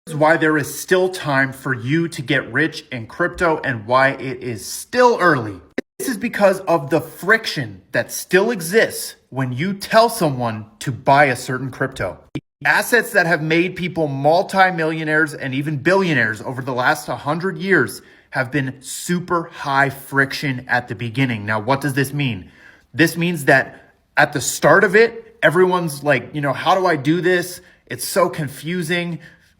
Is why there is still time for you to get rich in crypto and why it is still early. This is because of the friction that still exists when you tell someone to buy a certain crypto. Assets that have made people multimillionaires and even billionaires over the last 100 years have been super high friction at the beginning. Now, what does this mean? This means that at the start of it, everyone's like, how do I do this? It's so confusing.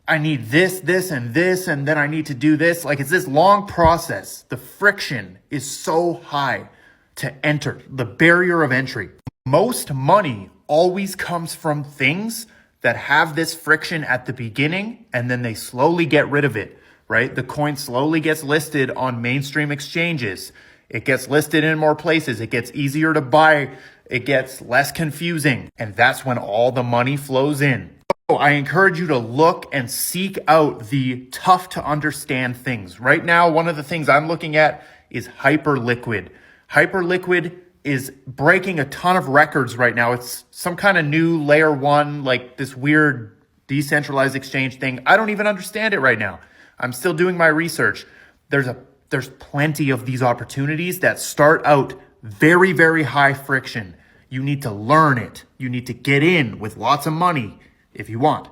I need this, and then I need to do this. Like, it's this long process. The friction is so high to enter, the barrier of entry. Most money always comes from things that have this friction at the beginning, and then they slowly get rid of it, right? The coin slowly gets listed on mainstream exchanges. It gets listed in more places. It gets easier to buy. It gets less confusing. And that's when all the money flows in. I encourage you to look and seek out the tough to understand things. Right now, one of the things I'm looking at is Hyperliquid. Hyperliquid is breaking a ton of records right now. It's some kind of new layer one, like this weird decentralized exchange thing. I don't even understand it right now. I'm still doing my research. There's plenty of these opportunities that start out very, very high friction. You need to learn it. You need to get in with lots of money if you want.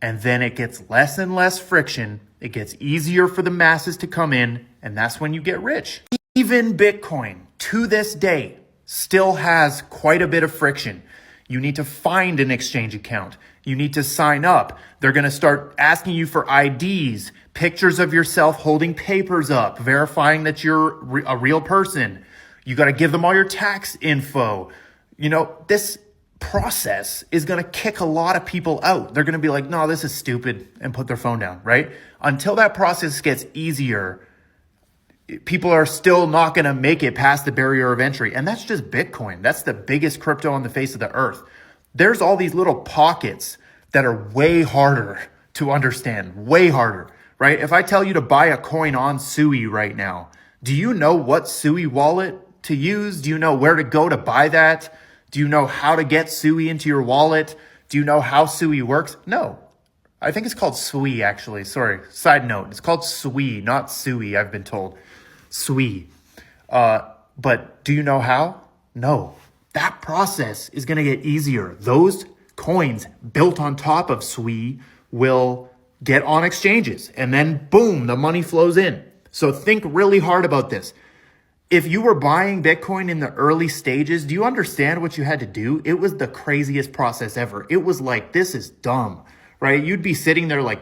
And then it gets less and less friction. It gets easier for the masses to come in, and that's when you get rich. Even Bitcoin, to this day, still has quite a bit of friction. You need to find an exchange account. You need to sign up. They're going to start asking you for IDs, pictures of yourself holding papers up, verifying that you're a real person. You got to give them all your tax info. This process is going to kick a lot of people out. They're going to be like, no, this is stupid, and put their phone down, right? Until that process gets easier, people are still not going to make it past the barrier of entry. And that's just Bitcoin. That's the biggest crypto on the face of the earth. There's all these little pockets that are way harder to understand, way harder, right? If I tell you to buy a coin on Sui right now, do you know what Sui wallet to use? Do you know where to go to buy that? Do you know how to get Sui into your wallet? Do you know how Sui works? No. I think it's called Sui, actually. Sorry. Side note. It's called Sui, not Sui, I've been told. Sui. But do you know how? No. That process is going to get easier. Those coins built on top of Sui will get on exchanges. And then, boom, the money flows in. So think really hard about this. If you were buying Bitcoin in the early stages, do you understand what you had to do? It was the craziest process ever. It was like, this is dumb, right? You'd be sitting there like,